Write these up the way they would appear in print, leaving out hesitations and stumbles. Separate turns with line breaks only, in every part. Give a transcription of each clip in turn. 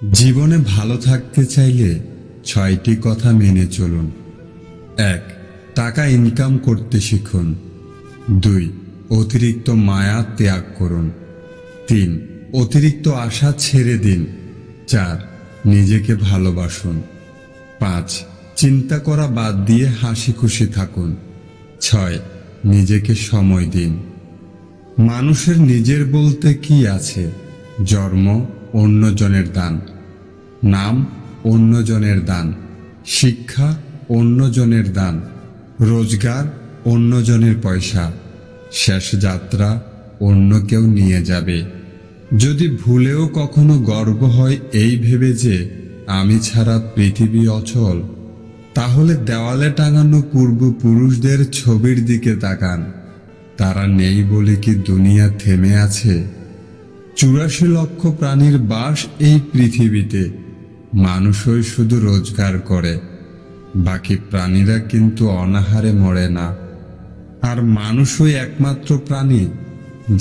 জীবনে ভালো থাকতে চাইলে ৬টি কথা মেনে চলুন। ১. টাকা ইনকাম করতে শিখুন। ২. অতিরিক্ত মায়া ত্যাগ করুন। ৩. অতিরিক্ত আশা ছেড়ে দিন। ৪. নিজেকে ভালোবাসুন। ৫. চিন্তা করা বাদ দিয়ে হাসি খুশি থাকুন। ৬. নিজেকে সময় দিন। মানুষের নিজের বলতে কি আছে? জন্ম অন্যজনের দান, নাম অন্যজনের দান, শিক্ষা অন্যজনের দান, রোজগার অন্যজনের পয়সা, শেষ যাত্রা অন্য কেউ নিয়ে যাবে। যদি ভুলেও কখনো গর্ব হয় এই ভেবে যে আমি ছাড়া পৃথিবী অচল, তাহলে দেওয়ালে টাঙানো পূর্বপুরুষদের ছবির দিকে তাকান। তারা নেই বলে কি দুনিয়া থেমে আছে? ৮৪ লক্ষ প্রাণীর বাস এই পৃথিবীতে। মানুষই শুধু রোজগার করে, বাকি প্রাণীরা কিন্তু অনাহারে মরে না। আর মানুষই একমাত্র প্রাণী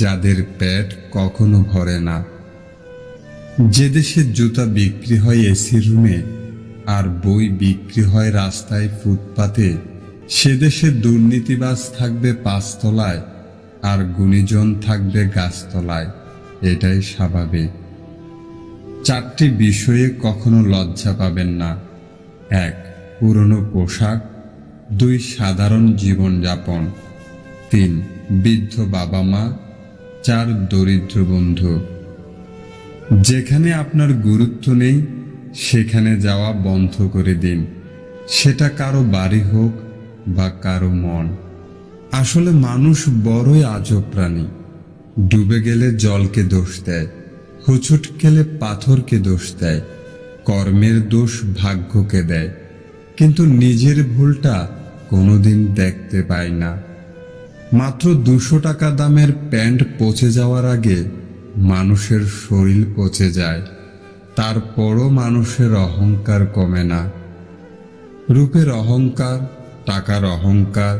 যাদের পেট কখনো ভরে না। যে দেশে জুতা বিক্রি হয় এসি রুমে আর বই বিক্রি হয় রাস্তায় ফুটপাতে, সে দেশে দুর্নীতিবাজ থাকবে ৫ তলায় আর গুণীজন থাকবে গাছতলায়। এটাই স্বাভাবিক। ৪টি বিষয়ে কখনো লজ্জা পাবেন না। ১. পুরনো পোশাক। ২. সাধারণ জীবনযাপন। ৩. বৃদ্ধ বাবা মা। ৪. দরিদ্র বন্ধু। যেখানে আপনার গুরুত্ব নেই সেখানে যাওয়া বন্ধ করে দিন, সেটা কারো বাড়ি হোক বা কারো মন। আসলে মানুষ বড়ই আজব প্রাণী। ডুবে গেলে জলকে দোষ দেয়, হুচুট খেলে পাথরকে দোষ দেয়, কর্মের দোষ ভাগ্যকে দেয়, কিন্তু নিজের ভুলটা কোনোদিন দেখতে পায় না। মাত্র ২০০ টাকা দামের প্যান্ট পচে যাওয়ার আগে মানুষের শরীর পচে যায়, তারপরও মানুষের অহংকার কমে না। রূপের অহংকার, টাকার অহংকার,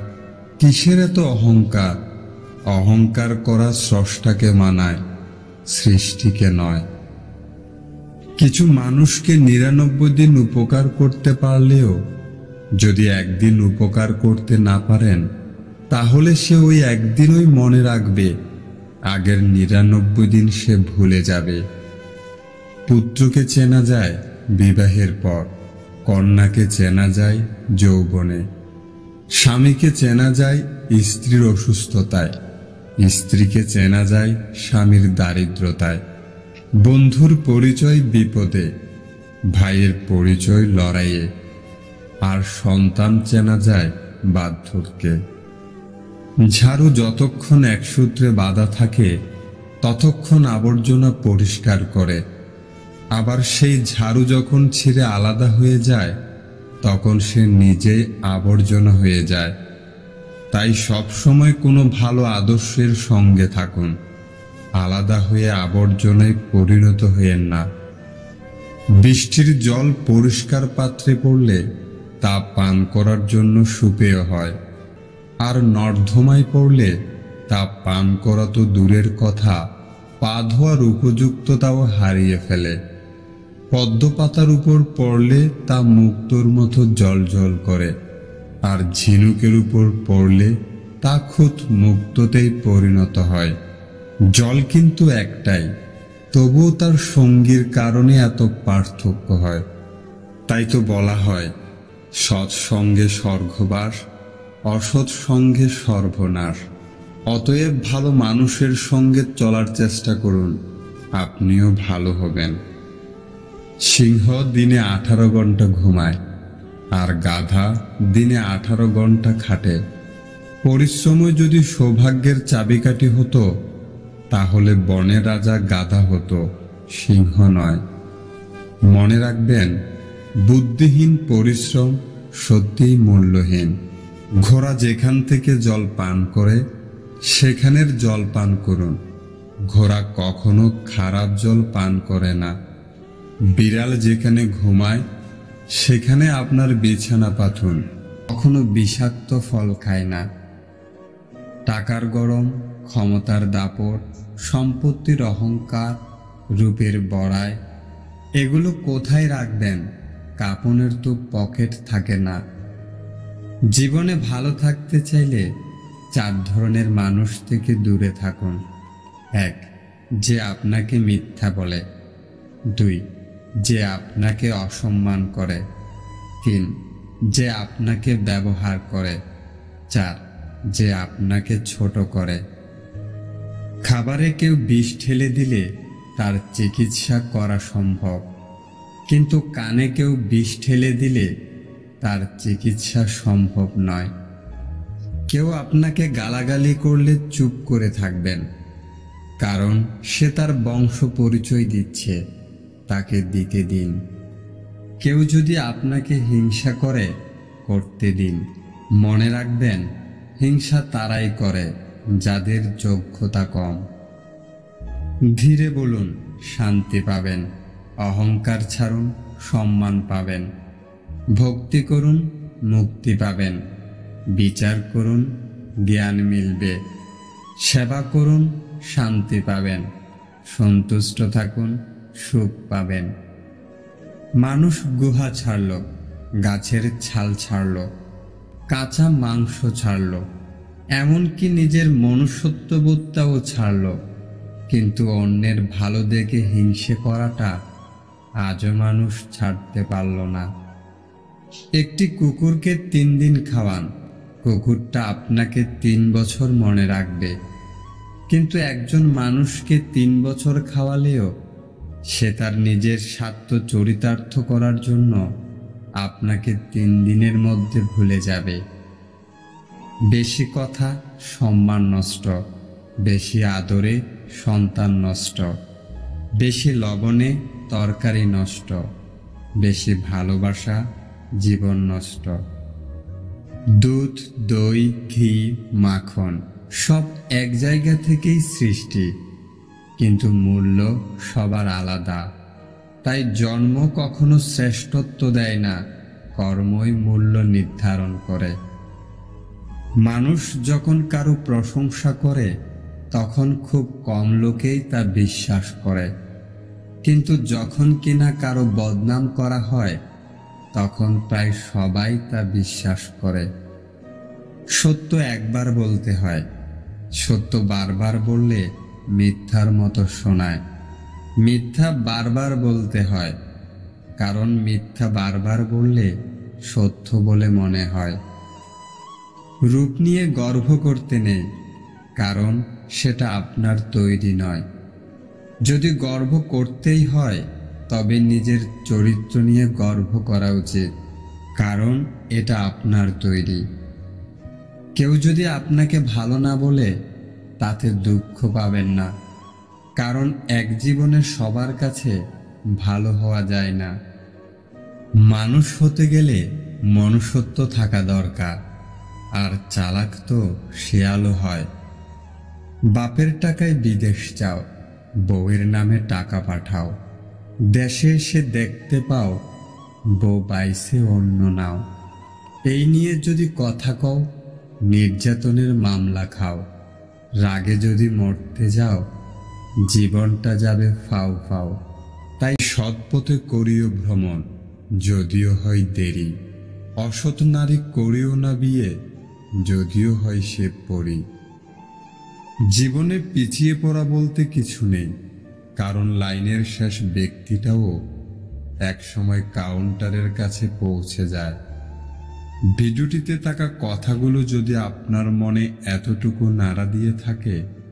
কিসের এত অহংকার? অহংকার করা স্রষ্টাকে মানায়, সৃষ্টিকে নয়। কিছু মানুষকে ৯৯ দিন উপকার করতে পারলেও যদি একদিন উপকার করতে না পারেন, তাহলে সে ওই একদিনই মনে রাখবে, আগের ৯৯ দিন সে ভুলে যাবে। পুত্রকে চেনা যায় বিবাহের পর, কন্যাকে চেনা যায় যৌবনে, স্বামীকে চেনা যায় স্ত্রীর অসুস্থতায়, স্ত্রীকে চেনা যায় স্বামীর দারিদ্রতায়, বন্ধুর পরিচয় বিপদে, ভাইয়ের পরিচয় লড়াইয়ে, আর সন্তান চেনা যায় বার্ধক্যে। ঝাড়ু যতক্ষণ এক সূত্রে বাঁধা থাকে ততক্ষণ আবর্জনা পরিষ্কার করে, আবার সেই ঝাড়ু যখন ছিঁড়ে আলাদা হয়ে যায় তখন সে নিজেই আবর্জনা হয়ে যায়। তাই সবসময় কোনো ভালো আদর্শের সঙ্গে থাকুন, আলাদা হয়ে আবর্জনায় পরিণত হয়েন না। বৃষ্টির জল পরিষ্কার পাত্রে পড়লে তা পান করার জন্য সুপেয় হয়, আর নর্দমায় পড়লে তা পান করা তো দূরের কথা, পা ধোয়ার উপযুক্ততাও হারিয়ে ফেলে। পদ্ম পাতার উপর পড়লে তা মুক্তোর মতো জলজল করে, আর ঝিনুকের উপর পড়লে তা খুদ মুক্তোতেই পরিণত হয়। জল কিন্তু একটাই, তবুও তার সঙ্গীর কারণে এত পার্থক্য হয়। তাই তো বলা হয়, সৎ সঙ্গে স্বর্গবাস, অসৎ সঙ্গে সর্বনাশ। অতএব ভালো মানুষের সঙ্গে চলার চেষ্টা করুন, আপনিও ভালো হবেন। সিংহ দিনে 18 ঘন্টা ঘুমায়, আর গাধা দিনে 18 ঘন্টা খাটে। পরিশ্রমই যদি সৌভাগ্যের চাবিকাঠি হতো, তাহলে বনের রাজা গাধা হতো, সিংহ নয়। মনে রাখবেন, বুদ্ধিহীন পরিশ্রম সত্যিই মূল্যহীন। ঘোড়া যেখান থেকে জল পান করে সেখানের জল পান করুন, ঘোড়া কখনো খারাপ জল পান করে না। বিড়াল যেখানে ঘুমায় সেখানে আপনার বিছানা পাতুন, কখনো বিষাক্ত ফল খায় না। টাকার গরম, ক্ষমতার দাপট, সম্পত্তির অহংকার, রূপের বড়াই, এগুলো কোথায় রাখবেন? কাপনের তো পকেট থাকে না। জীবনে ভালো থাকতে চাইলে 4 ধরনের মানুষ থেকে দূরে থাকুন। 1, যে আপনাকে মিথ্যা বলে। 2, যে আপনাকে অসম্মান করে। 3, যে আপনাকে ব্যবহার করে। 4, যে আপনাকে ছোট করে। খাবারে কেউ বিষ ঢেলে দিলে তার চিকিৎসা করা সম্ভব, কিন্তু কানে কেউ বিষ ঢেলে দিলে তার চিকিৎসা সম্ভব নয়। কেউ আপনাকে গালাগালি করলে চুপ করে থাকবেন, কারণ সে তার বংশ পরিচয় দিচ্ছে, তাকে দিতে দিন। কেউ যদি আপনাকে হিংসা করে, করতে দিন। মনে রাখবেন, হিংসা তারাই করে যাদের যোগ্যতা কম। ধীরে বলুন, শান্তি পাবেন। অহংকার ছাড়ুন, সম্মান পাবেন। ভক্তি করুন, মুক্তি পাবেন। বিচার করুন, জ্ঞান মিলবে। সেবা করুন, শান্তি পাবেন। সন্তুষ্ট থাকুন, সুখ পাবেন। মানুষ গুহা ছাড়ল, গাছের ছাল ছাড়ল, কাঁচা মাংস ছাড়ল, এমনকি নিজের মনুষ্যত্ববোধটাও ছাড়ল, কিন্তু অন্যের ভালো দেখে হিংসে করাটা আজও মানুষ ছাড়তে পারল না। একটি কুকুরকে 3 দিন খাওয়ান, কুকুরটা আপনাকে 3 বছর মনে রাখবে, কিন্তু একজন মানুষকে 3 বছর খাওয়ালেও সে তার নিজের স্বার্থ চরিতার্থ করার জন্য আপনাকে 3 দিনের মধ্যে ভুলে যাবে। বেশি কথা সম্মান নষ্ট, বেশি আদরে সন্তান নষ্ট, বেশি লবণে তরকারি নষ্ট, বেশি ভালোবাসা জীবন নষ্ট। দুধ, দই, ঘি, মাখন সব এক জায়গা থেকেই সৃষ্টি, কিন্তু মূল্য সবার আলাদা। তাই জন্ম কখনো শ্রেষ্ঠত্ব দেয় না, কর্মই মূল্য নির্ধারণ করে। মানুষ যখন কারো প্রশংসা করে তখন খুব কম লোকেই তা বিশ্বাস করে, কিন্তু যখন কিনা কারো বদনাম করা হয় তখন প্রায় সবাই তা বিশ্বাস করে। সত্য একবার বলতে হয়, সত্য বারবার বললে মিথ্যার মতো শোনায়। মিথ্যা বারবার বলতে হয়, কারণ মিথ্যা বারবার বললে সত্য বলে মনে হয়। রূপ নিয়ে গর্ব করতে নেই, কারণ সেটা আপনার তৈরি নয়। যদি গর্ব করতেই হয় তবে নিজের চরিত্র নিয়ে গর্ব করা উচিত, কারণ এটা আপনার তৈরি। কেউ যদি আপনাকে ভালো না বলে তাতে দুঃখ পাবেন না, কারণ এক জীবনে সবার কাছে ভালো হওয়া যায় না। মানুষ হতে গেলে মনুষ্যত্ব থাকা দরকার, আর চালাক তো শেয়ালও হয়। বাপের টাকায় বিদেশ যাও, বউয়ের নামে টাকা পাঠাও, দেশে এসে দেখতে পাও বউ বাইসে অন্য নাও। এই নিয়ে যদি কথা কও, নির্যাতনের মামলা খাও। রাগে যদি মরতে যাও, জীবনটা যাবে ফাও ফাও। তাই সৎ পথে করিও ভ্রমণ, যদিও হয় দেরি। অসৎ নারী করিও না বিয়ে, যদিও হয় সে পরি। জীবনে পিছিয়ে পড়া বলতে কিছু নেই, কারণ লাইনের শেষ ব্যক্তিটাও একসময় কাউন্টারের কাছে পৌঁছে যায়। ভিডিওটিতে থাকা কথাগুলো যদি আপনার মনে এতটুকু নাড়া দিয়ে থাকে